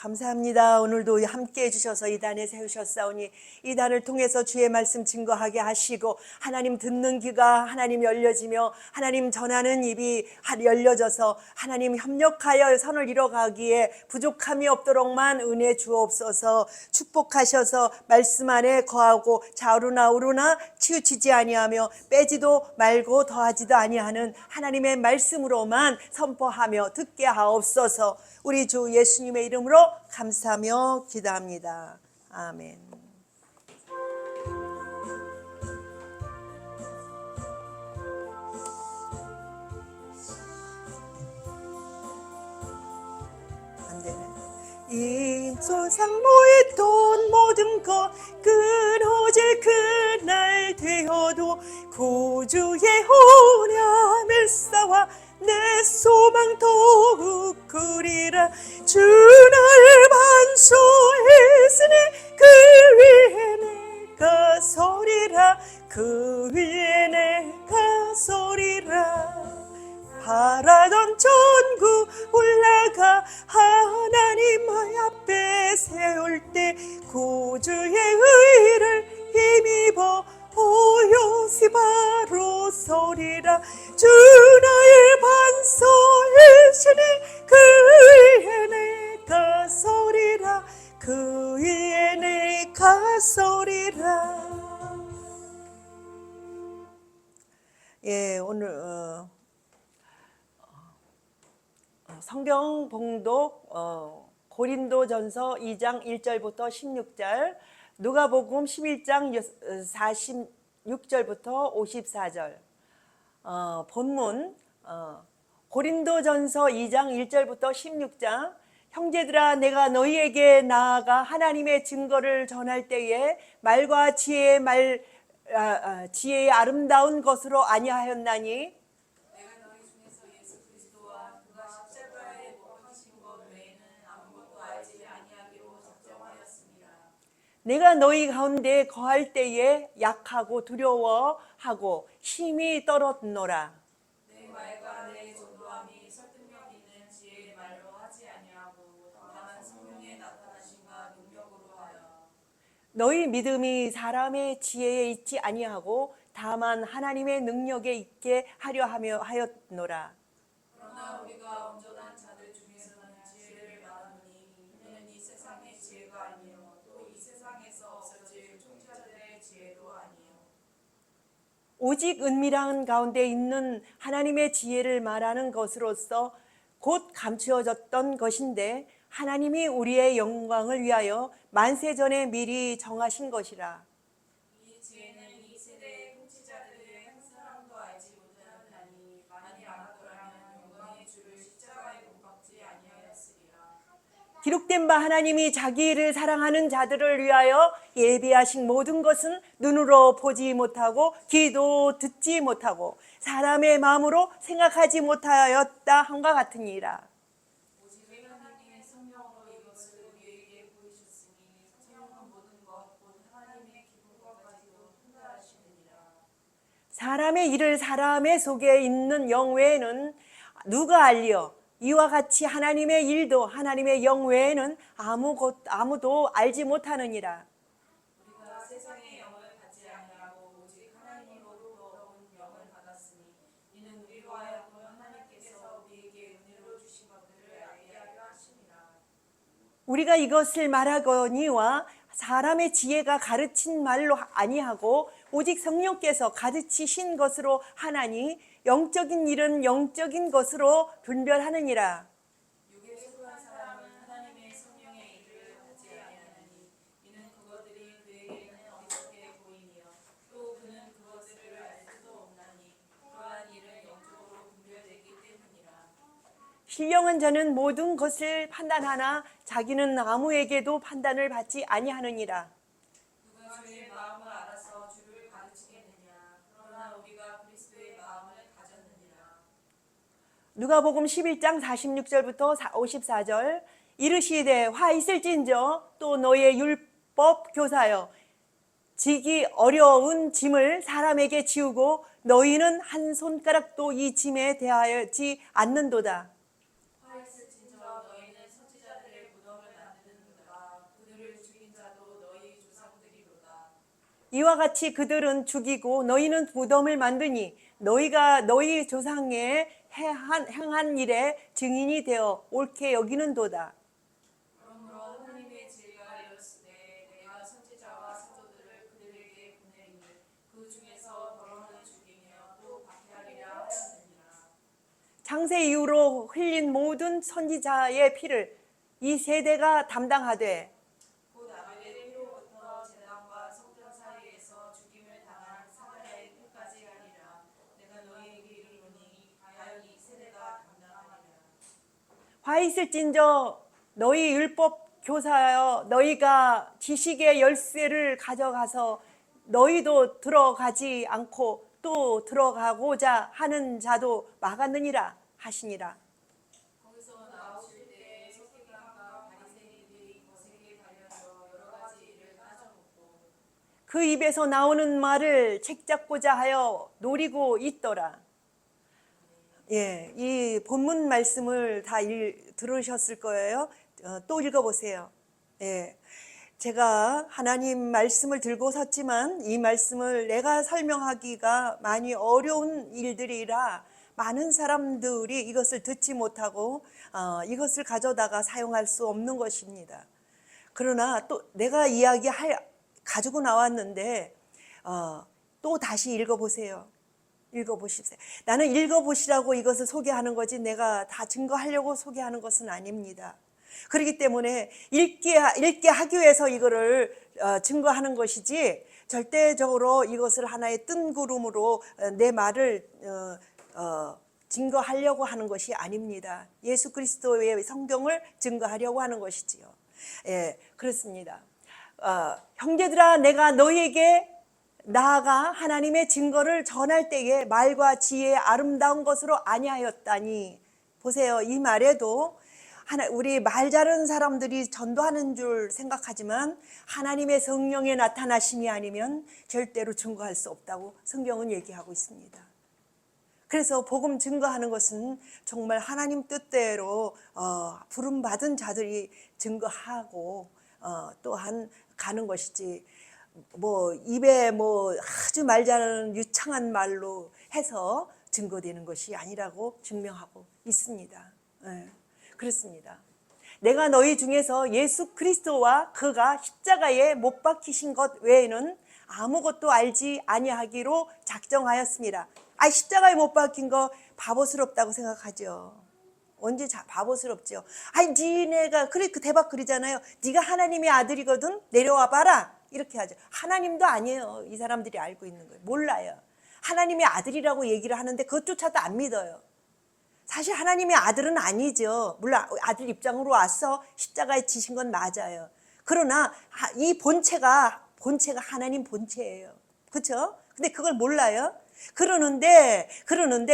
감사합니다. 오늘도 함께해 주셔서 이 단에 세우셨사오니 이 단을 통해서 주의 말씀 증거하게 하시고 하나님 듣는 귀가 하나님 열려지며 하나님 전하는 입이 열려져서 하나님 협력하여 선을 이뤄가기에 부족함이 없도록만 은혜 주옵소서. 축복하셔서 말씀 안에 거하고 좌우로나 우로나 치우치지 아니하며 빼지도 말고 더하지도 아니하는 하나님의 말씀으로만 선포하며 듣게 하옵소서. 우리 주 예수님의 이름으로 감사하며 기도합니다. 아멘. 안 되네. 인소상 모였던 모든 것 끊어질 그날 되어도 구주의 오렴을 쌓아 내 소망 더욱 크리라. 주 나를 반수했으니 그 위에 내가 서리라. 그 위에 내가 서리라. 바라던 전구 올라가 하나님 앞에 세울 때 구주의 의를 힘입어 오요시 바로 서리라. 주 나를 반서해시니 그 위에 내가 서리라. 그 위에 내가 서리라. 예, 오늘 성경 봉독 고린도전서 2장 1절부터 16절, 누가복음 11장 46절부터 54절. 본문 고린도전서 2장 1절부터 16장. 형제들아, 내가 너희에게 나아가 하나님의 증거를 전할 때에 말과 지혜의 아름다운 것으로 아니하였나니 내가 너희 가운데 거할 때에 약하고 두려워하고 힘이 떨었노라. 내 말과 내 전도함이 설득력 있는 지혜의 말로 하지 아니하고 다만 성령의 나타나심과 능력으로 하여 너희 믿음이 사람의 지혜에 있지 아니하고 다만 하나님의 능력에 있게 하려 하였노라. 그러나 우리가 온전한 자들 중에서는 지혜를 말하노니 이는 이 세상의 지혜가 아니요 또 이 세상에서 없어질 총자들의 지혜도 아니요 오직 은밀한 가운데 있는 하나님의 지혜를 말하는 것으로서 곧 감추어졌던 것인데 하나님이 우리의 영광을 위하여 만세 전에 미리 정하신 것이라. 이 지혜는 이 세대의 통치자들의 한 사람도 알지 못하였나니 만일 알았더라면 영광의 주를 십자가에 못 박지 아니하였으리라. 기록된 바 하나님이 자기 일을 사랑하는 자들을 위하여 예비하신 모든 것은 눈으로 보지 못하고 귀도 듣지 못하고 사람의 마음으로 생각하지 못하였다 함과 같으니라. 오직 하나님의 성령으로 이것을 우리에게 보이셨으니 성령은 모든 것 곧 하나님의 기쁜 것까지도 판단하시느니라. 사람의 일을 사람의 속에 있는 영 외에는 누가 알리요? 이와 같이 하나님의 일도 하나님의 영 외에는 아무도 알지 못하느니라. 우리가 세상의 영을 받지 아니하고 오직 하나님으로부터 온 영을 받았으니 이는 우리로 하여금 하나님께서 우리에게 은혜로 주신 것들을 알게 하려 하심이라. 우리가 이것을 말하거니와 사람의 지혜가 가르친 말로 아니하고 오직 성령께서 가르치신 것으로 하나니 영적인 일은 영적인 것으로 분별하느니라. 육에 속한 사람은 하나님의 성령의 일을 받지 아니하나니 이는 그것들이 그에게는 어리석게 보이며 또 그는 그것들을 알 수도 없나니 그러한 일은 영적으로 분별되기 때문이라. 신령한 자는 모든 것을 판단하나 자기는 아무에게도 판단을 받지 아니하느니라. 누가 주의 마음을 알아서 주를 가르치겠느냐. 그러나 우리가 그리스도의 마음을 가졌느니라. 누가복음 11장 46절부터 54절. 이르시되 화 있을진저 또 너의 율법 교사여 지기 어려운 짐을 사람에게 지우고 너희는 한 손가락도 이 짐에 대하여지 않는도다. 화 있을진저 너희는 선지자들의 무덤을 만드는 이와 같이 그들은 죽이고 너희는 무덤을 만드니 너희가 너희 조상의 행한 일에 증인이 되어 옳게 여기는도다. 그러므로 하나님의 지혜가 이르시되 내가 선지자와 사도들을 그들에게 보내리니 그 중에서 더러는 죽이며 또 박해하리라 하였느니라. 창세 이후로 흘린 모든 선지자의 피를 이 세대가 담당하되 곧 아벨의 피로부터 제단과 성전 사이에서 죽임을 당한 사가랴의 피까지 하리라. 내가 너희에게 이르노니 과연 이 세대가 감당하리라. 화 있을진저 너희 율법 교사여 너희가 지식의 열쇠를 가져가서 너희도 들어가지 않고 또 들어가고자 하는 자도 막았느니라 하시니라. 거기서 나오실 때 서기관과 바리새인들이 거세게 달려서 여러 가지 일을 따져묻고 그 입에서 나오는 말을 책잡고자 하여 노리고 있더라. 예, 이 본문 말씀을 다 들으셨을 거예요. 또 읽어보세요. 예, 제가 하나님 말씀을 들고 섰지만 이 말씀을 내가 설명하기가 많이 어려운 일들이라 많은 사람들이 이것을 듣지 못하고 이것을 가져다가 사용할 수 없는 것입니다. 그러나 또 내가 가지고 나왔는데 또 다시 읽어보세요. 읽어보십시오. 나는 읽어보시라고 이것을 소개하는 거지 내가 다 증거하려고 소개하는 것은 아닙니다. 그렇기 때문에 읽게 하기 위해서 이거를 증거하는 것이지 절대적으로 이것을 하나의 뜬구름으로 내 말을 증거하려고 하는 것이 아닙니다. 예수 그리스도의 성경을 증거하려고 하는 것이지요. 예, 그렇습니다. 형제들아 내가 너희에게 나아가 하나님의 증거를 전할 때에 말과 지혜의 아름다운 것으로 아니하였다니. 보세요. 이 말에도 우리 말 잘하는 사람들이 전도하는 줄 생각하지만 하나님의 성령의 나타나심이 아니면 절대로 증거할 수 없다고 성경은 얘기하고 있습니다. 그래서 복음 증거하는 것은 정말 하나님 뜻대로 부름받은 자들이 증거하고 또한 가는 것이지 입에 아주 말 잘하는 유창한 말로 해서 증거되는 것이 아니라고 증명하고 있습니다. 네, 그렇습니다. 내가 너희 중에서 예수 그리스도와 그가 십자가에 못 박히신 것 외에는 아무것도 알지 아니하기로 작정하였습니다. 십자가에 못 박힌 거 바보스럽다고 생각하죠. 언제 바보스럽죠. 니네가 그 대박 그러잖아요. 네가 하나님의 아들이거든 내려와 봐라 이렇게 하죠. 하나님도 아니에요. 이 사람들이 알고 있는 거예요. 몰라요. 하나님의 아들이라고 얘기를 하는데 그것조차도 안 믿어요. 사실 하나님의 아들은 아니죠. 물론 아들 입장으로 와서 십자가에 지신 건 맞아요. 그러나 이 본체가 하나님 본체예요. 그렇죠? 근데 그걸 몰라요. 그러는데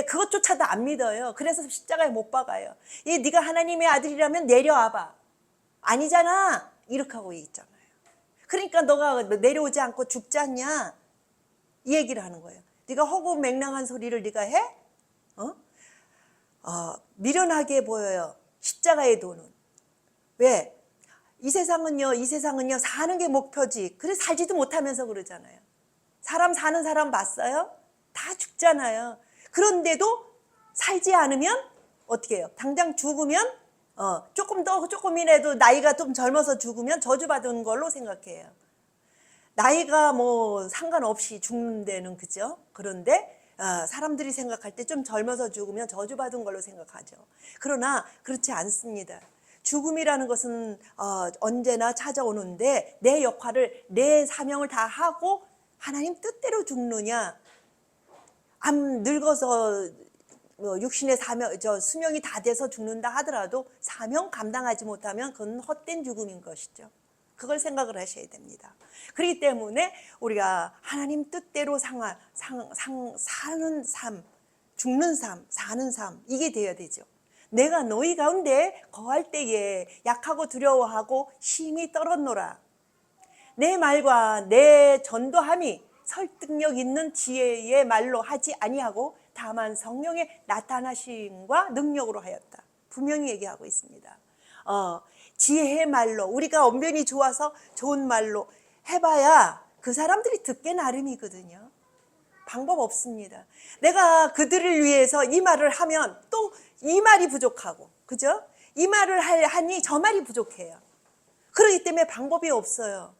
그것조차도 안 믿어요. 그래서 십자가에 못 박아요. 네가 하나님의 아들이라면 내려와봐. 아니잖아. 이렇게 하고 있잖아요. 그러니까 너가 내려오지 않고 죽지 않냐? 이 얘기를 하는 거예요. 네가 허구맹랑한 소리를 네가 해? 미련하게 보여요. 십자가의 도는. 왜? 이 세상은요 사는 게 목표지. 그래서 살지도 못하면서 그러잖아요. 사는 사람 봤어요? 다 죽잖아요. 그런데도 살지 않으면 어떻게 해요? 당장 죽으면 조금이라도 나이가 좀 젊어서 죽으면 저주받은 걸로 생각해요. 나이가 상관없이 죽는 데는 그죠? 그런데 사람들이 생각할 때 좀 젊어서 죽으면 저주받은 걸로 생각하죠. 그러나 그렇지 않습니다. 죽음이라는 것은 언제나 찾아오는데 내 역할을 내 사명을 다 하고 하나님 뜻대로 죽느냐, 늙어서 육신의 수명이 다 돼서 죽는다 하더라도 사명 감당하지 못하면 그건 헛된 죽음인 것이죠. 그걸 생각을 하셔야 됩니다. 그렇기 때문에 우리가 하나님 뜻대로 사는 삶, 죽는 삶, 사는 삶 이게 되어야 되죠. 내가 너희 가운데 거할 때에 약하고 두려워하고 힘이 떨었노라. 내 말과 내 전도함이 설득력 있는 지혜의 말로 하지 아니하고 다만 성령의 나타나심과 능력으로 하였다. 분명히 얘기하고 있습니다. 지혜의 말로 우리가 언변이 좋아서 좋은 말로 해봐야 그 사람들이 듣게 나름이거든요. 방법 없습니다. 내가 그들을 위해서 이 말을 하면 또 이 말이 부족하고, 그죠? 이 말을 하니 저 말이 부족해요. 그렇기 때문에 방법이 없어요.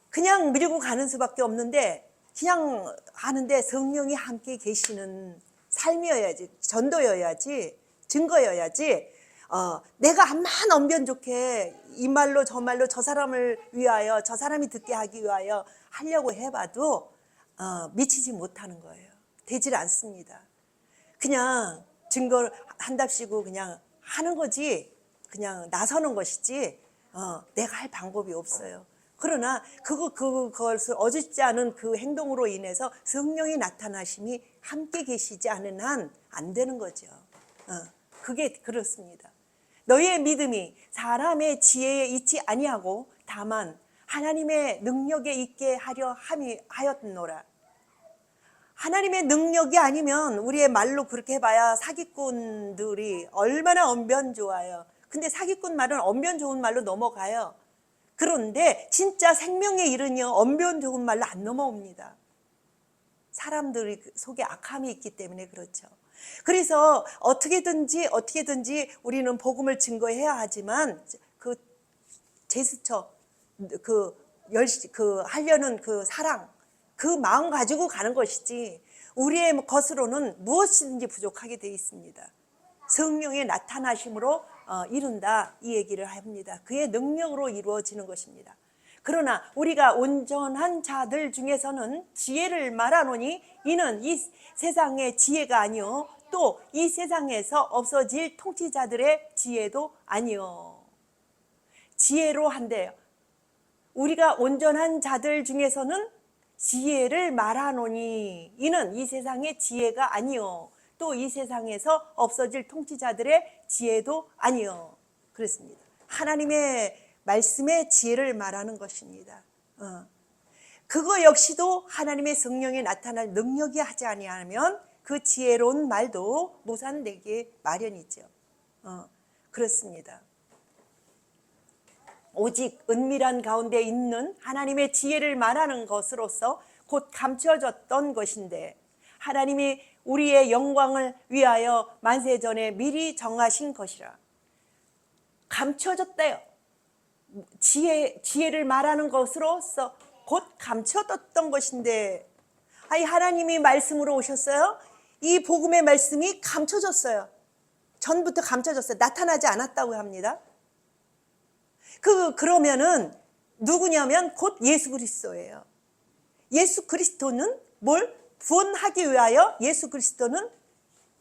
그냥 밀고 가는 수밖에 없는데, 그냥 하는데 성령이 함께 계시는 삶이어야지, 전도여야지, 증거여야지, 내가 암만 언변 좋게 이 말로 저 말로 저 사람을 위하여, 저 사람이 듣게 하기 위하여 하려고 해봐도 미치지 못하는 거예요. 되질 않습니다. 그냥 증거를 한답시고 그냥 하는 거지, 그냥 나서는 것이지, 내가 할 방법이 없어요. 그러나 그것을 어짓지 않은 그 행동으로 인해서 성령의 나타나심이 함께 계시지 않은 한 안 되는 거죠. 그게 그렇습니다. 너희의 믿음이 사람의 지혜에 있지 아니하고 다만 하나님의 능력에 있게 하려 하였노라. 하나님의 능력이 아니면 우리의 말로 그렇게 해봐야 사기꾼들이 얼마나 언변 좋아요. 근데 사기꾼 말은 언변 좋은 말로 넘어가요. 그런데 진짜 생명의 일은요, 언변 좋은 말로 안 넘어옵니다. 사람들이 속에 악함이 있기 때문에 그렇죠. 그래서 어떻게든지 우리는 복음을 증거해야 하지만 그 제스처, 하려는 그 사랑, 그 마음 가지고 가는 것이지 우리의 것으로는 무엇이든지 부족하게 되어 있습니다. 성령의 나타나심으로 이룬다, 이 얘기를 합니다. 그의 능력으로 이루어지는 것입니다. 그러나 우리가 온전한 자들 중에서는 지혜를 말하노니 이는 이 세상의 지혜가 아니요 또 이 세상에서 없어질 통치자들의 지혜도 아니요. 지혜로 한대요. 우리가 온전한 자들 중에서는 지혜를 말하노니 이는 이 세상의 지혜가 아니요 또 이 세상에서 없어질 통치자들의 지혜도 아니요. 그렇습니다. 하나님의 말씀의 지혜를 말하는 것입니다. 그거 역시도 하나님의 성령이 나타날 능력이 하지 아니하면 그 지혜로운 말도 무산되기 마련이죠. 그렇습니다. 오직 은밀한 가운데 있는 하나님의 지혜를 말하는 것으로서 곧 감춰졌던 것인데 하나님이 우리의 영광을 위하여 만세전에 미리 정하신 것이라. 감춰졌대요. 지혜를 말하는 것으로서 곧 감춰뒀던 것인데, 아니 하나님이 말씀으로 오셨어요. 이 복음의 말씀이 감춰졌어요. 전부터 감춰졌어요. 나타나지 않았다고 합니다. 그러면은 누구냐면 곧 예수 그리스도예요. 예수 그리스도는 뭘 구원하기 위하여 예수 그리스도는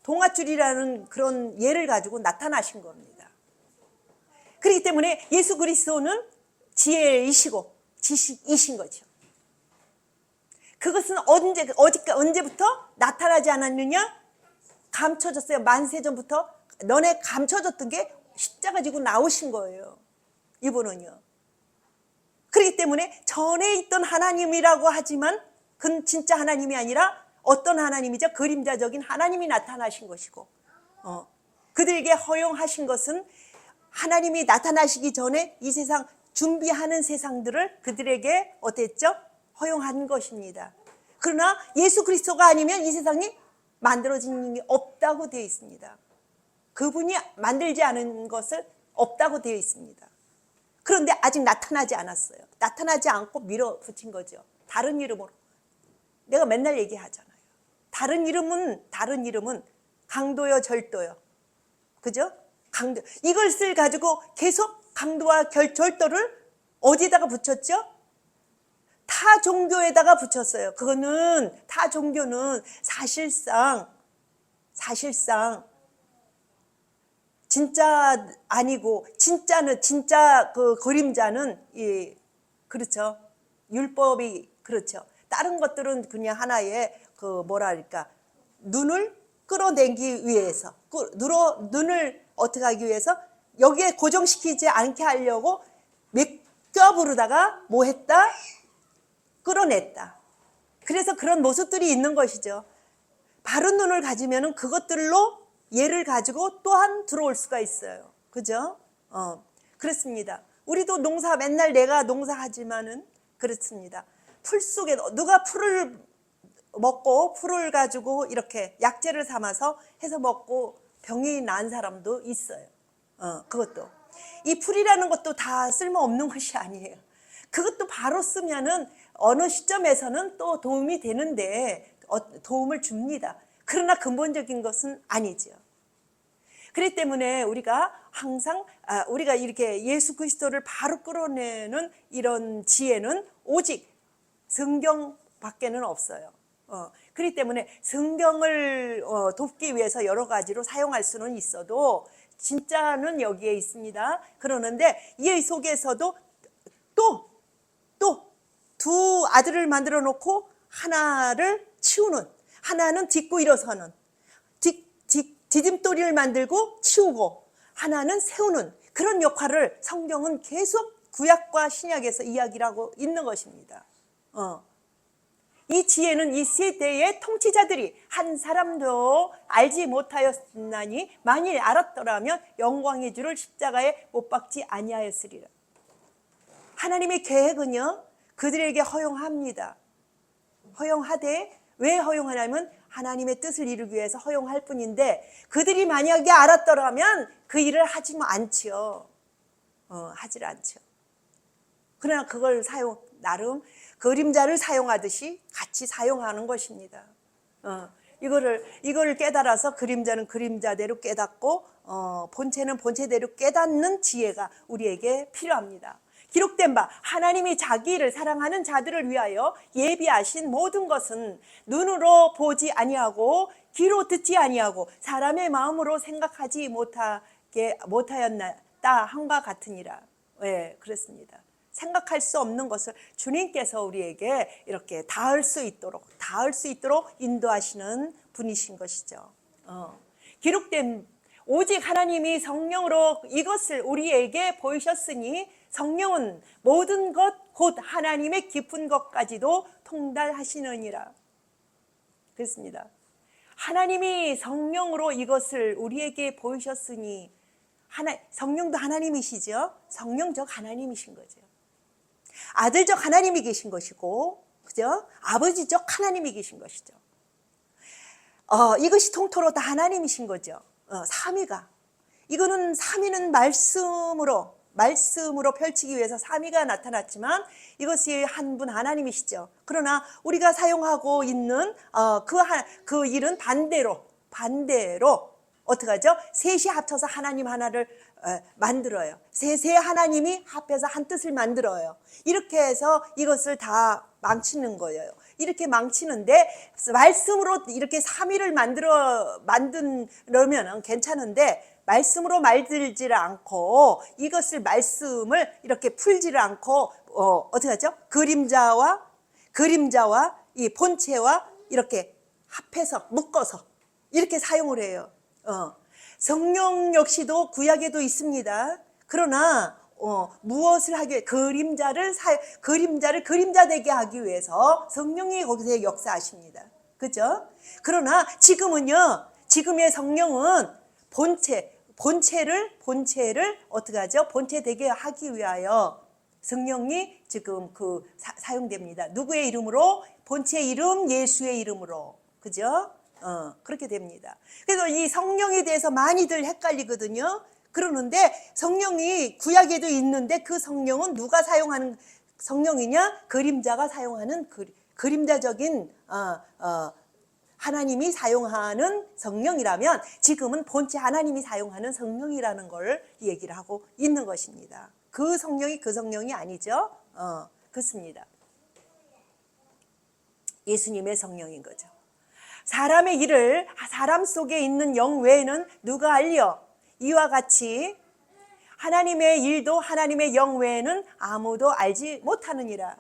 동아줄이라는 그런 예를 가지고 나타나신 겁니다. 그렇기 때문에 예수 그리스도는 지혜이시고 지식이신 거죠. 그것은 언제부터 나타나지 않았느냐? 감춰졌어요. 만세전부터 너네 감춰졌던 게 십자가 지고 나오신 거예요. 이분은요. 그렇기 때문에 전에 있던 하나님이라고 하지만 그건 진짜 하나님이 아니라 어떤 하나님이죠? 그림자적인 하나님이 나타나신 것이고, 그들에게 허용하신 것은 하나님이 나타나시기 전에 이 세상 준비하는 세상들을 그들에게 어땠죠? 허용한 것입니다. 그러나 예수 그리스도가 아니면 이 세상이 만들어진 게 없다고 되어 있습니다. 그분이 만들지 않은 것을 없다고 되어 있습니다. 그런데 아직 나타나지 않았어요. 나타나지 않고 밀어붙인 거죠. 다른 이름으로. 내가 맨날 얘기하잖아요. 다른 이름은 강도요, 절도요. 그죠? 강도. 이것을 가지고 계속 강도와 절도를 어디다가 붙였죠? 타 종교에다가 붙였어요. 그거는 타 종교는 사실상 진짜 아니고 진짜 그 그림자는 그렇죠. 율법이 그렇죠. 다른 것들은 그냥 하나의 눈을 끌어내기 위해서 눈을 어떻게 하기 위해서 여기에 고정시키지 않게 하려고 몇 겹으로다가 뭐 했다? 끌어냈다. 그래서 그런 모습들이 있는 것이죠. 바른 눈을 가지면은 그것들로 예를 가지고 또한 들어올 수가 있어요. 그죠? 그렇습니다. 우리도 맨날 내가 농사하지만은 그렇습니다. 풀 속에 누가 풀을 먹고 풀을 가지고 이렇게 약재를 삼아서 해서 먹고 병이 난 사람도 있어요. 그것도 이 풀이라는 것도 다 쓸모없는 것이 아니에요. 그것도 바로 쓰면은 어느 시점에서는 또 도움이 되는데 도움을 줍니다. 그러나 근본적인 것은 아니죠. 그렇기 때문에 우리가 항상 우리가 이렇게 예수 그리스도를 바로 끌어내는 이런 지혜는 오직 성경밖에는 없어요. 그렇기 때문에 성경을 돕기 위해서 여러 가지로 사용할 수는 있어도 진짜는 여기에 있습니다. 그러는데 이 속에서도 또 두 아들을 만들어 놓고 하나를 치우는, 하나는 딛고 일어서는, 디딤돌이를 만들고 치우고 하나는 세우는 그런 역할을 성경은 계속 구약과 신약에서 이야기를 하고 있는 것입니다. 이 지혜는 이 시대의 통치자들이 한 사람도 알지 못하였나니 만일 알았더라면 영광의 주를 십자가에 못 박지 아니하였으리라. 하나님의 계획은요, 그들에게 허용합니다. 허용하되 왜 허용하냐면 하나님의 뜻을 이루기 위해서 허용할 뿐인데 그들이 만약에 알았더라면 그 일을 하지 않지요. 하질 않죠. 그러나 그걸 나름 그림자를 사용하듯이 같이 사용하는 것입니다. 이거를 깨달아서 그림자는 그림자대로 깨닫고 본체는 본체대로 깨닫는 지혜가 우리에게 필요합니다. 기록된 바 하나님이 자기를 사랑하는 자들을 위하여 예비하신 모든 것은 눈으로 보지 아니하고 귀로 듣지 아니하고 사람의 마음으로 생각하지 못하였다 한과 같으니라. 네, 그렇습니다. 생각할 수 없는 것을 주님께서 우리에게 이렇게 닿을 수 있도록 인도하시는 분이신 것이죠. 기록된 오직 하나님이 성령으로 이것을 우리에게 보이셨으니 성령은 모든 것 곧 하나님의 깊은 것까지도 통달하시느니라. 그렇습니다. 하나님이 성령으로 이것을 우리에게 보이셨으니 성령도 하나님이시죠. 성령적 하나님이신 거죠. 아들적 하나님이 계신 것이고, 그죠? 아버지적 하나님이 계신 것이죠. 이것이 통틀어 다 하나님이신 거죠. 삼위가. 이거는 삼위는 말씀으로 펼치기 위해서 삼위가 나타났지만 이것이 한 분 하나님이시죠. 그러나 우리가 사용하고 있는 그 일은 반대로 어떻게 하죠? 셋이 합쳐서 하나님 하나를 만들어요. 세 하나님이 합해서 한 뜻을 만들어요. 이렇게 해서 이것을 다 망치는 거예요. 이렇게 망치는데 말씀으로 이렇게 삼위를 만들려면 괜찮은데 말씀으로 말들지를 않고 이것을 말씀을 이렇게 풀지를 않고 어떻게 하죠? 그림자와 이 본체와 이렇게 합해서 묶어서 이렇게 사용을 해요. 성령 역시도 구약에도 있습니다. 그러나 무엇을 하기 위해 그림자를 그림자 되게 하기 위해서 성령이 거기서 역사하십니다. 그죠? 그러나 지금의 성령은 본체를 어떻게 하죠? 본체 되게 하기 위하여 성령이 지금 사용됩니다. 누구의 이름으로? 본체의 이름, 예수의 이름으로. 그죠? 그렇게 됩니다. 그래서 이 성령에 대해서 많이들 헷갈리거든요. 그러는데 성령이 구약에도 있는데 그 성령은 누가 사용하는 성령이냐? 그림자가 사용하는 그림자적인 하나님이 사용하는 성령이라면 지금은 본체 하나님이 사용하는 성령이라는 걸 얘기를 하고 있는 것입니다. 그 성령이 아니죠. 그렇습니다. 예수님의 성령인 거죠. 사람의 일을 사람 속에 있는 영 외에는 누가 알려? 이와 같이 하나님의 일도 하나님의 영 외에는 아무도 알지 못하느니라.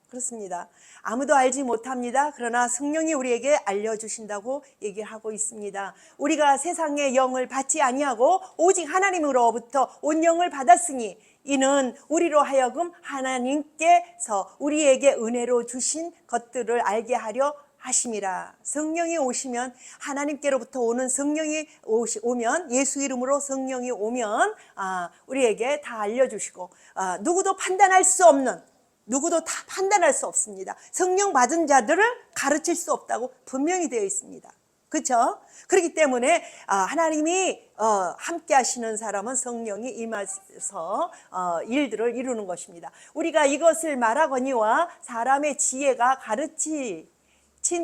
그렇습니다. 아무도 알지 못합니다. 그러나 성령이 우리에게 알려주신다고 얘기하고 있습니다. 우리가 세상의 영을 받지 아니하고 오직 하나님으로부터 온 영을 받았으니 이는 우리로 하여금 하나님께서 우리에게 은혜로 주신 것들을 알게 하려 하심이라. 성령이 오시면 하나님께로부터 오는 성령이 오면 예수 이름으로 성령이 오면 우리에게 다 알려주시고 누구도 판단할 수 없는 누구도 다 판단할 수 없습니다. 성령 받은 자들을 가르칠 수 없다고 분명히 되어 있습니다. 그렇죠? 그렇기 때문에 하나님이 함께 하시는 사람은 성령이 임해서 일들을 이루는 것입니다. 우리가 이것을 말하거니와 사람의 지혜가 가르친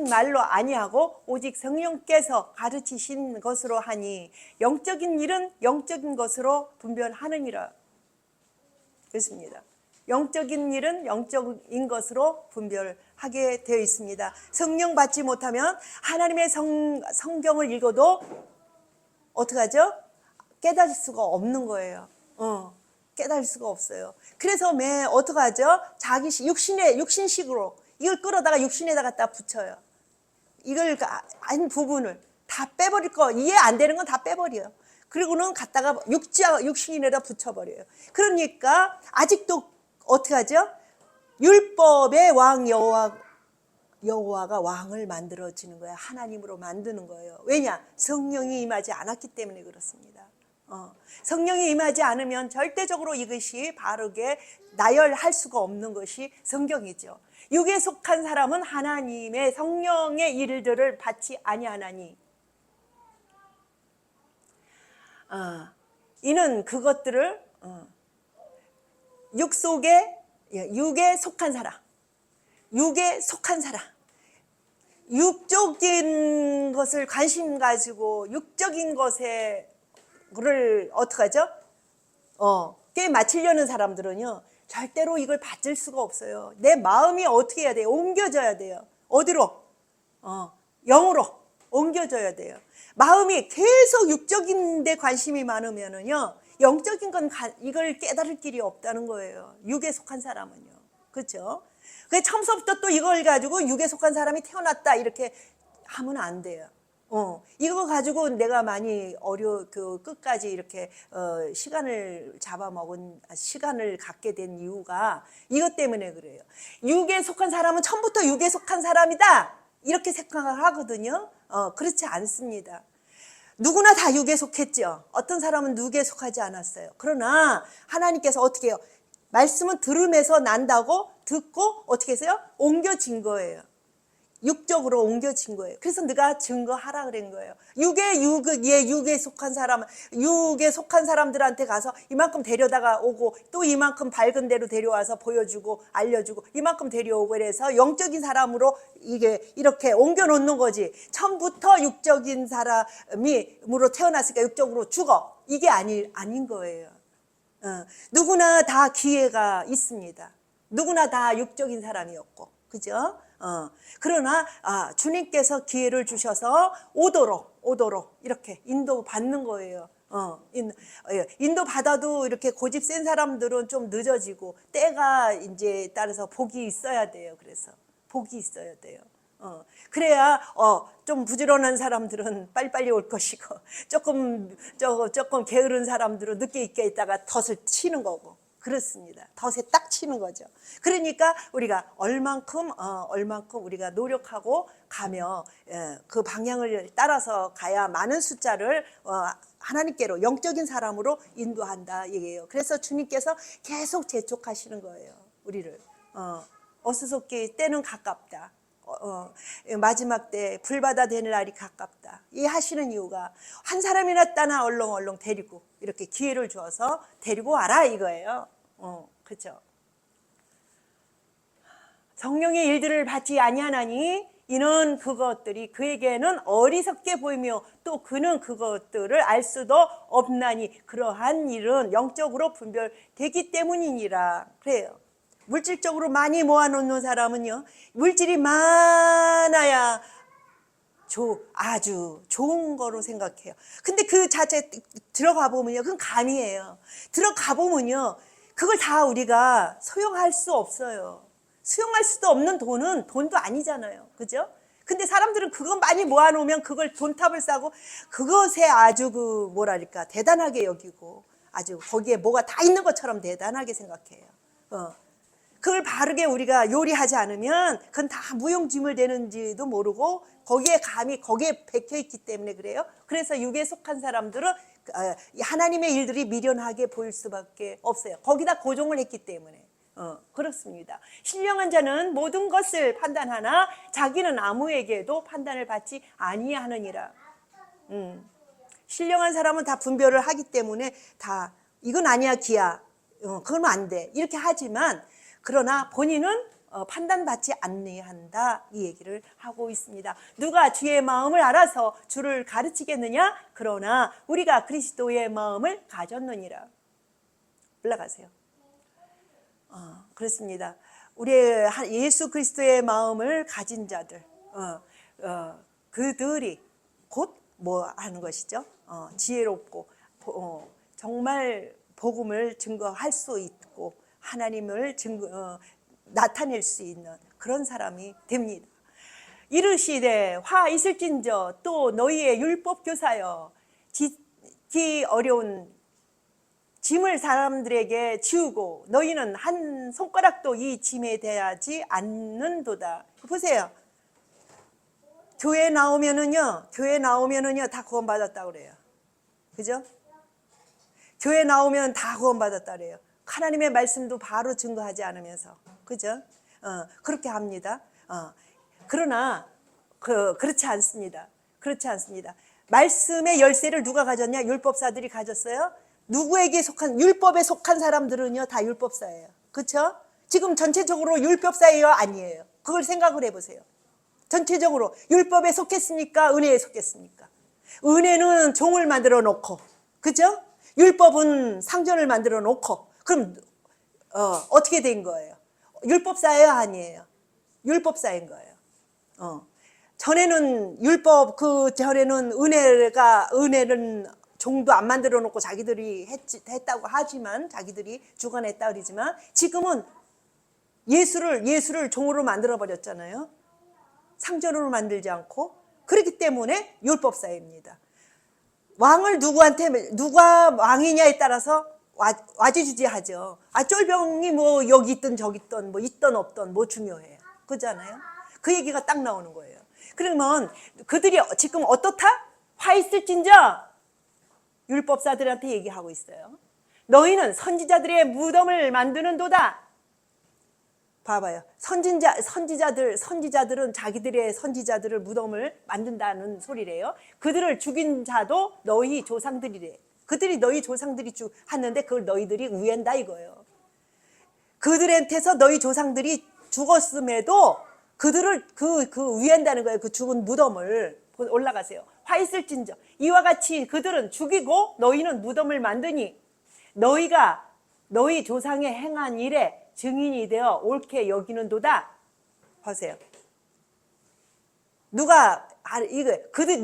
말로 아니하고 오직 성령께서 가르치신 것으로 하니 영적인 일은 영적인 것으로 분별하느니라. 그렇습니다. 영적인 일은 영적인 것으로 분별하게 되어 있습니다. 성령 받지 못하면 하나님의 성경을 읽어도 어떻게 하죠? 깨달을 수가 없는 거예요. 깨달을 수가 없어요. 그래서 어떻게 하죠? 자기 육신식으로 이걸 끌어다가 육신에다 갖다 붙여요. 이걸 한 부분을 다 빼버릴 거, 이해 안 되는 건 다 빼버려요. 그리고는 갖다가 육신에다 붙여버려요. 그러니까 아직도 어떻게 하죠? 율법의 왕 여호와가 왕을 만들어지는 거예요. 하나님으로 만드는 거예요. 왜냐? 성령이 임하지 않았기 때문에 그렇습니다. 성령이 임하지 않으면 절대적으로 이것이 바르게 나열할 수가 없는 것이 성경이죠. 육에 속한 사람은 하나님의 성령의 일들을 받지 아니하나니 이는 그것들을 육에 속한 사람, 육적인 것을 관심 가지고 육적인 것을 어떻게 하죠? 꽤 맞추려는 사람들은요, 절대로 이걸 받을 수가 없어요. 내 마음이 어떻게 해야 돼요? 옮겨져야 돼요. 어디로? 영으로 옮겨져야 돼요. 마음이 계속 육적인 데 관심이 많으면은요, 영적인 건 이걸 깨달을 길이 없다는 거예요. 육에 속한 사람은요. 그렇죠? 그래서 처음부터 또 이걸 가지고 육에 속한 사람이 태어났다 이렇게 하면 안 돼요. 이거 가지고 내가 많이 끝까지 이렇게 시간을 갖게 된 이유가 이것 때문에 그래요. 육에 속한 사람은 처음부터 육에 속한 사람이다 이렇게 생각을 하거든요. 그렇지 않습니다. 누구나 다 육에 속했죠. 어떤 사람은 육에 속하지 않았어요. 그러나 하나님께서 어떻게 해요? 말씀은 들음에서 난다고 듣고 어떻게 했어요? 옮겨진 거예요. 육적으로 옮겨진 거예요. 그래서 네가 증거하라 그런 거예요. 육에 속한 사람들한테 가서 이만큼 데려다가 오고 또 이만큼 밝은 데로 데려와서 보여주고 알려주고 이만큼 데려오고 그래서 영적인 사람으로 이렇게 옮겨 놓는 거지. 처음부터 육적인 사람으로 태어났으니까 육적으로 죽어. 이게 아닌 거예요. 누구나 다 기회가 있습니다. 누구나 다 육적인 사람이었고, 그죠? 그러나 주님께서 기회를 주셔서 오도록 이렇게 인도 받는 거예요. 인도 받아도 이렇게 고집 센 사람들은 좀 늦어지고 때가 이제 따라서 복이 있어야 돼요. 그래서 복이 있어야 돼요. 그래야 좀 부지런한 사람들은 빨리빨리 올 것이고 조금 게으른 사람들은 늦게 있다가 덫을 치는 거고. 그렇습니다. 덫에 딱 치는 거죠. 그러니까 우리가 얼만큼 우리가 노력하고 가며 그 방향을 따라서 가야 많은 숫자를 하나님께로 영적인 사람으로 인도한다 얘기예요. 그래서 주님께서 계속 재촉하시는 거예요. 우리를 어수선케 때는 가깝다. 마지막 때 불바다 되는 날이 가깝다. 이 하시는 이유가 한 사람이나 따나 얼렁얼렁 데리고 이렇게 기회를 주어서 데리고 와라 이거예요. 그렇죠. 성령의 일들을 받지 아니하나니 이는 그것들이 그에게는 어리석게 보이며 또 그는 그것들을 알 수도 없나니 그러한 일은 영적으로 분별되기 때문이니라. 그래요. 물질적으로 많이 모아놓는 사람은요, 물질이 많아야 아주 좋은 거로 생각해요. 근데 그 자체 들어가 보면요, 그건 감이에요. 들어가 보면요, 그걸 다 우리가 소용할 수 없어요. 수용할 수도 없는 돈은 돈도 아니잖아요. 그죠? 근데 사람들은 그거 많이 모아놓으면 그걸 돈탑을 싸고 그것에 아주 대단하게 여기고 아주 거기에 뭐가 다 있는 것처럼 대단하게 생각해요. 그걸 바르게 우리가 요리하지 않으면 그건 다 무용지물 되는지도 모르고 거기에 박혀있기 때문에 그래요. 그래서 육에 속한 사람들은 하나님의 일들이 미련하게 보일 수밖에 없어요. 거기다 고종을 했기 때문에. 그렇습니다. 신령한 자는 모든 것을 판단하나 자기는 아무에게도 판단을 받지 아니하느니라. 신령한 사람은 다 분별을 하기 때문에 다 이건 아니야 기야, 그러면 안 돼 이렇게 하지만, 그러나 본인은 판단받지 아니한다 이 얘기를 하고 있습니다. 누가 주의 마음을 알아서 주를 가르치겠느냐? 그러나 우리가 그리스도의 마음을 가졌느니라. 올라가세요. 그렇습니다. 우리 예수 그리스도의 마음을 가진 자들, 그들이 곧 뭐 하는 것이죠? 지혜롭고 정말 복음을 증거할 수 있고 하나님을 나타낼 수 있는 그런 사람이 됩니다. 이르시되 화 있을진저 또 너희의 율법 교사여, 지기 어려운 짐을 사람들에게 지우고 너희는 한 손가락도 이 짐에 대하지 않는도다. 보세요. 교회 나오면은요 다 구원받았다고 그래요. 그죠? 교회 나오면 다 구원받았다 그래요. 하나님의 말씀도 바로 증거하지 않으면서. 그죠? 그렇게 합니다. 그러나 그렇지 않습니다. 그렇지 않습니다. 말씀의 열쇠를 누가 가졌냐? 율법사들이 가졌어요. 누구에게 속한, 율법에 속한 사람들은요 다 율법사예요. 그렇죠? 지금 전체적으로 율법사예요, 아니에요? 그걸 생각을 해보세요. 전체적으로 율법에 속했습니까? 은혜에 속했습니까? 은혜는 종을 만들어 놓고, 그죠? 율법은 상전을 만들어 놓고, 그럼 어떻게 된 거예요? 율법사예요, 아니에요? 율법사인 거예요. 전에는 율법, 그 전에는 은혜는 종도 안 만들어 놓고 자기들이 했다고 하지만, 자기들이 주관했다 그러지만, 지금은 예수를 종으로 만들어 버렸잖아요. 상전으로 만들지 않고. 그렇기 때문에 율법사입니다. 왕을 누가 왕이냐에 따라서 와지주지하죠. 쫄병이 뭐 여기 있든 저기 있든 뭐 있든 없든 뭐 중요해요. 그잖아요. 그 얘기가 딱 나오는 거예요. 그러면 그들이 지금 어떻다? 화 있을진저, 율법사들한테 얘기하고 있어요. 너희는 선지자들의 무덤을 만드는도다. 봐봐요. 선지자들은 자기들의 선지자들을 무덤을 만든다는 소리래요. 그들을 죽인 자도 너희 조상들이래. 그들이 너희 조상들이 하는데 그걸 너희들이 우애한다 이거예요. 그들한테서 너희 조상들이 죽었음에도 그들을 우애한다는 거예요. 그 죽은 무덤을. 올라가세요. 화 있을진저 이와 같이 그들은 죽이고 너희는 무덤을 만드니 너희가 너희 조상의 행한 일에 증인이 되어 옳게 여기는도다. 보세요. 누가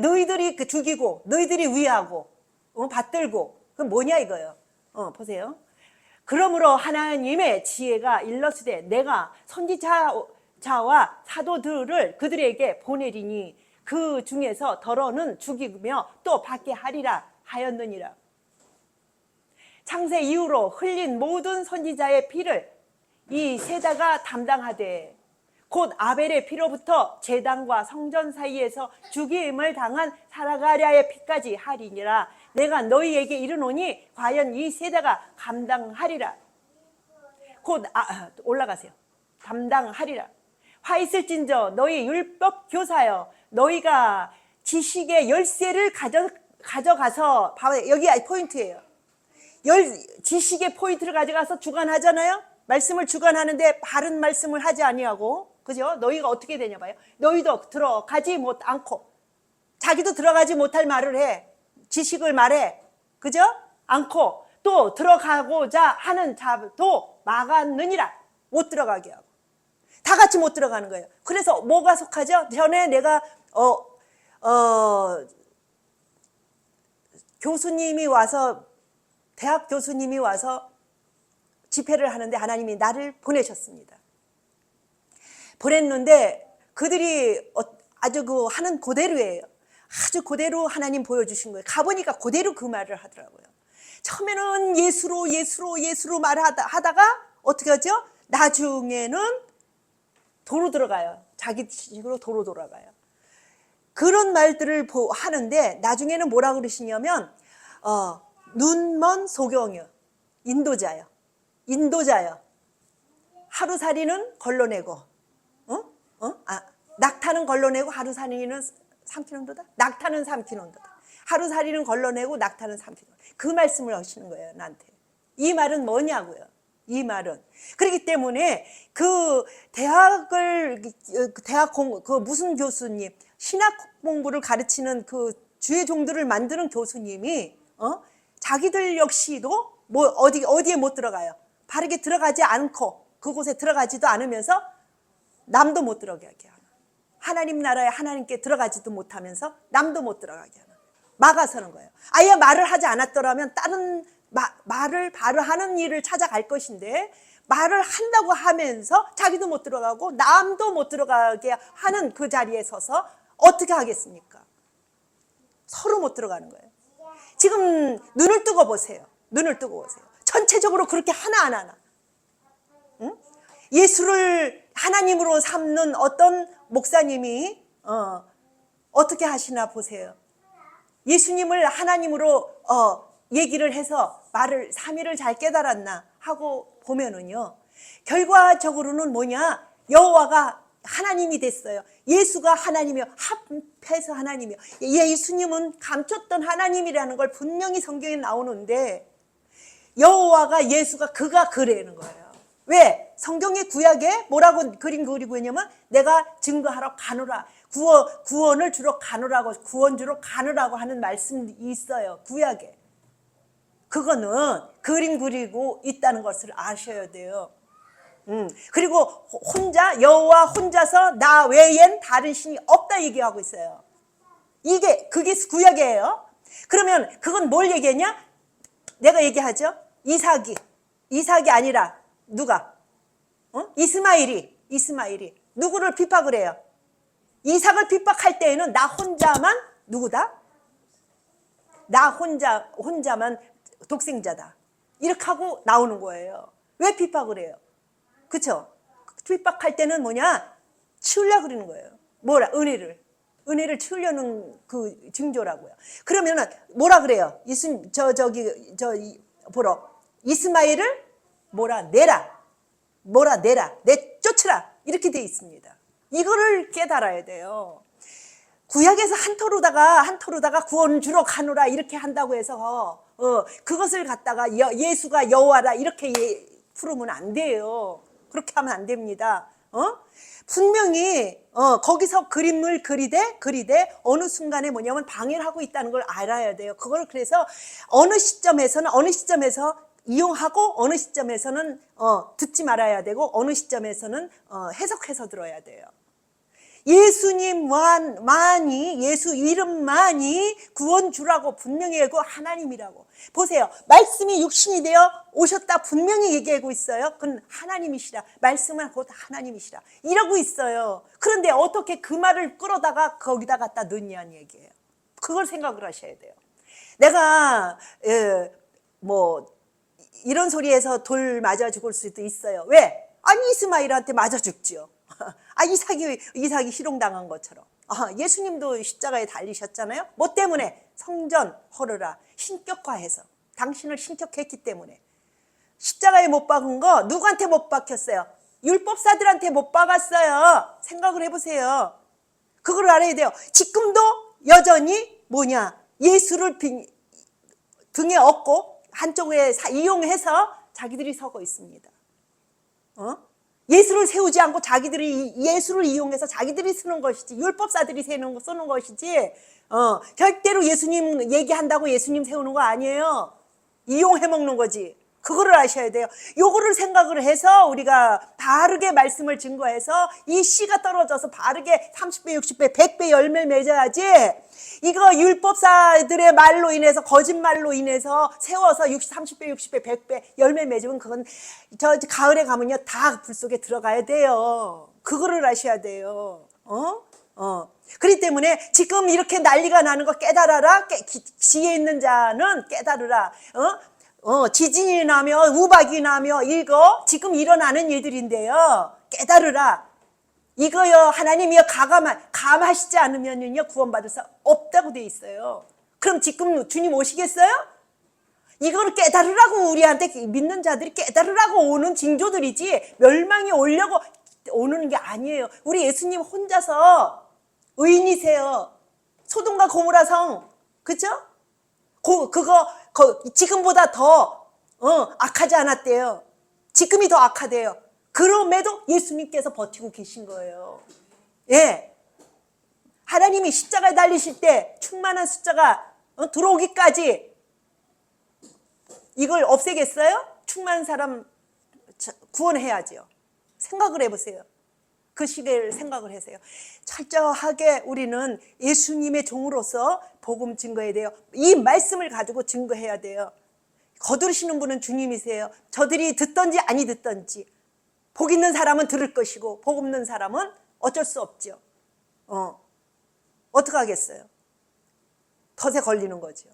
너희들이 죽이고 너희들이 위하고 받들고 그건 뭐냐 이거예요. 보세요. 그러므로 하나님의 지혜가 일러스되 내가 선지자와 사도들을 그들에게 보내리니 그 중에서 더러는 죽이며 또 받게 하리라 하였느니라. 창세 이후로 흘린 모든 선지자의 피를 이 세다가 담당하되 곧 아벨의 피로부터 제단과 성전 사이에서 죽임을 당한 사라가랴의 피까지 하리니라. 내가 너희에게 이르노니 과연 이 세다가 감당하리라. 곧 올라가세요. 담당하리라. 화 있을진저 너희 율법 교사여, 너희가 지식의 열쇠를 가져가서, 여기 포인트예요. 지식의 포인트를 가져가서 주관하잖아요. 말씀을 주관하는데 바른 말씀을 하지 아니하고, 그죠? 너희가 어떻게 되냐 봐요. 너희도 들어가지 않고 자기도 들어가지 못할 말을 해. 지식을 말해. 그죠? 않고 또 들어가고자 하는 자도 막았느니라. 못 들어가게 하고. 다 같이 못 들어가는 거예요. 그래서 뭐가 속하죠? 전에 내가 교수님이 와서, 대학 교수님이 와서 집회를 하는데 하나님이 나를 보내셨습니다. 보냈는데 그들이 아주 하는 그대로예요. 아주 그대로 하나님 보여주신 거예요. 가보니까 그대로 그 말을 하더라고요. 처음에는 예수로 말하다가 어떻게 하죠? 나중에는 도로 들어가요. 자기 식으로 도로 돌아가요. 그런 말들을 하는데 나중에는 뭐라 그러시냐면 눈먼 소경이요. 인도자요. 하루살이는 걸러내고, 낙타는 걸러내고 하루살이는 삼키는도다. 낙타는 삼키는도다. 하루살이는 걸러내고 낙타는 삼키는도다. 그 말씀을 하시는 거예요, 나한테. 이 말은 뭐냐고요. 이 말은 그렇기 때문에 그 무슨 교수님, 신학 공부를 가르치는 그 주의 종들을 만드는 교수님이 자기들 역시도 뭐 어디에 못 들어가요. 바르게 들어가지 않고 그곳에 들어가지도 않으면서 남도 못 들어가게 하나. 하나님 나라에 하나님께 들어가지도 못하면서 남도 못 들어가게 하나. 막아서는 거예요. 아예 말을 하지 않았더라면 다른 말을 바로 하는 일을 찾아갈 것인데 말을 한다고 하면서 자기도 못 들어가고 남도 못 들어가게 하는 그 자리에 서서 어떻게 하겠습니까? 서로 못 들어가는 거예요. 지금 눈을 뜨고 보세요. 눈을 뜨고 보세요. 전체적으로 그렇게 하나하나. 응? 예수를 하나님으로 삼는 어떤 목사님이 어떻게 하시나 보세요. 예수님을 하나님으로 얘기를 해서 말을 삼위를 잘 깨달았나 하고 보면은요, 결과적으로는 뭐냐, 여호와가 하나님이 됐어요. 예수가 하나님이요, 합해서 하나님이요. 예수님은 감췄던 하나님이라는 걸 분명히 성경에 나오는데 여호와가 예수가 그가 그래는 거예요. 왜? 성경의 구약에 뭐라고 그림 그리고 있냐면 내가 증거하러 가노라, 구원을 주러 가노라고, 구원 주러 가노라고 하는 말씀이 있어요, 구약에. 그거는 그림 그리고 있다는 것을 아셔야 돼요. 그리고 여호와 혼자서 나 외엔 다른 신이 없다 얘기하고 있어요. 그게 구약이에요. 그러면 그건 뭘 얘기했냐? 내가 얘기하죠. 이삭이 아니라 누가? 이스마일이 누구를 핍박을 해요? 이삭을 핍박할 때에는 나 혼자만 누구다? 나 혼자만 독생자다. 이렇게 하고 나오는 거예요. 왜 핍박을 해요? 그쵸? 핍박할 때는 뭐냐? 치우려고 그러는 거예요. 뭐라? 은혜를 치우려는 그 징조라고요. 그러면은 뭐라 그래요? 이스마엘을 내라. 내쫓으라. 이렇게 돼 있습니다. 이거를 깨달아야 돼요. 구약에서 한 터로다가 구원 주러 가노라 이렇게 한다고 해서 그것을 갖다가 예수가 여호와라 이렇게 풀으면 안 돼요. 그렇게 하면 안 됩니다. 분명히 거기서 그림을 그리되 어느 순간에 뭐냐면 방해를 하고 있다는 걸 알아야 돼요. 그걸 그래서 어느 시점에서 이용하고 어느 시점에서는 듣지 말아야 되고 어느 시점에서는 해석해서 들어야 돼요. 예수 이름만이 구원 주라고 분명히 얘기하고 하나님이라고. 보세요. 말씀이 육신이 되어 오셨다 분명히 얘기하고 있어요. 그건 하나님이시라. 말씀은 곧 하나님이시라. 이러고 있어요. 그런데 어떻게 그 말을 끌어다가 거기다 갖다 넣냐는 얘기예요. 그걸 생각을 하셔야 돼요. 내가 이런 소리에서 돌 맞아 죽을 수도 있어요. 왜? 아니 이스마엘한테 맞아 죽지요. 이삭이 희롱당한 것처럼. 예수님도 십자가에 달리셨잖아요. 뭐 때문에? 성전 헐으라 신격화해서 당신을 신격했기 때문에. 십자가에 못 박은 거 누구한테 못 박혔어요? 율법사들한테 못 박았어요. 생각을 해보세요. 그걸 알아야 돼요. 지금도 여전히 예수를 등에 업고 한쪽에 이용해서 자기들이 서고 있습니다. 예수를 세우지 않고 자기들이 예수를 이용해서 자기들이 쓰는 것이지, 율법사들이 쓰는 것이지, 절대로 예수님 얘기한다고 예수님 세우는 거 아니에요. 이용해 먹는 거지. 그거를 아셔야 돼요. 요거를 생각을 해서 우리가 바르게 말씀을 증거해서 이 씨가 떨어져서 바르게 30배, 60배, 100배 열매를 맺어야지. 이거 율법사들의 말로 인해서 거짓말로 인해서 세워서 30배, 60배, 100배 열매 맺으면 그건 저 가을에 가면요 다 불 속에 들어가야 돼요. 그거를 아셔야 돼요. 그렇기 때문에 지금 이렇게 난리가 나는 거 깨달아라. 지혜 있는 자는 깨달으라. 지진이 나며 우박이 나며 이거 지금 일어나는 일들인데요. 깨달으라. 이거요 하나님이요 감하시지 않으면요 구원받을 수 없다고 돼 있어요. 그럼 지금 주님 오시겠어요? 이거를 깨달으라고 우리한테 믿는 자들이 깨달으라고 오는 징조들이지 멸망이 오려고 오는 게 아니에요. 우리 예수님 혼자서 의인이세요. 소돔과 고모라 성, 그죠? 그거 지금보다 더 악하지 않았대요. 지금이 더 악하대요. 그럼에도 예수님께서 버티고 계신 거예요. 예. 하나님이 십자가에 달리실 때 충만한 숫자가 들어오기까지 이걸 없애겠어요? 충만한 사람 구원해야죠. 생각을 해보세요. 그 시대를 생각을 하세요. 철저하게 우리는 예수님의 종으로서 복음 증거해야 돼요. 이 말씀을 가지고 증거해야 돼요. 거두시는 분은 주님이세요. 저들이 듣든지 아니 듣든지 복 있는 사람은 들을 것이고 복 없는 사람은 어쩔 수 없죠. 어떡하겠어요? 덫에 걸리는 거죠.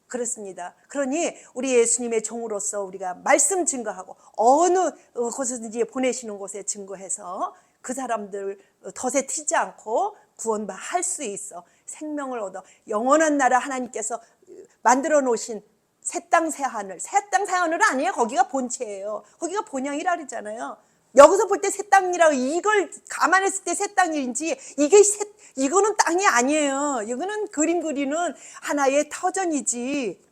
그렇습니다. 그러니 우리 예수님의 종으로서 우리가 말씀 증거하고 어느 곳에든지 보내시는 곳에 증거해서 그 사람들 덫에 튀지 않고 구원할 수 있어 생명을 얻어 영원한 나라 하나님께서 만들어 놓으신 새 땅 새 하늘, 새 땅 새 하늘은 아니에요. 거기가 본체예요. 거기가 본향이라 그러잖아요. 여기서 볼 때 새 땅이라고 이걸 감안했을 때 새 땅인지 이거는 땅이 아니에요. 이거는 그림 그리는 하나의 터전이지.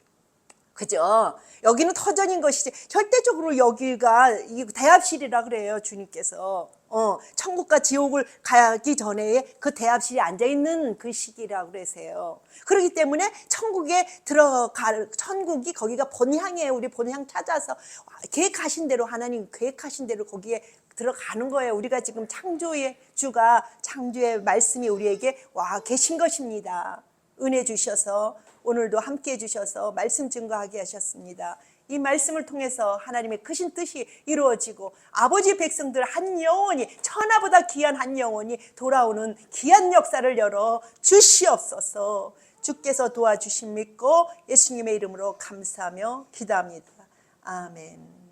그죠? 여기는 터전인 것이지. 절대적으로 여기가 대합실이라 그래요. 주님께서. 천국과 지옥을 가기 전에 그 대합실에 앉아있는 그 시기라고 그러세요. 그렇기 때문에 천국이 거기가 본향이에요. 우리 본향 찾아서 계획하신 대로 하나님 계획하신 대로 거기에 들어가는 거예요. 우리가 지금 창조의 주가 창조의 말씀이 우리에게 와 계신 것입니다. 은혜 주셔서 오늘도 함께 해주셔서 말씀 증거하게 하셨습니다. 이 말씀을 통해서 하나님의 크신 뜻이 이루어지고 아버지 백성들 한 영혼이 천하보다 귀한 한 영혼이 돌아오는 귀한 역사를 열어 주시옵소서. 주께서 도와주심 믿고 예수님의 이름으로 감사하며 기도합니다. 아멘.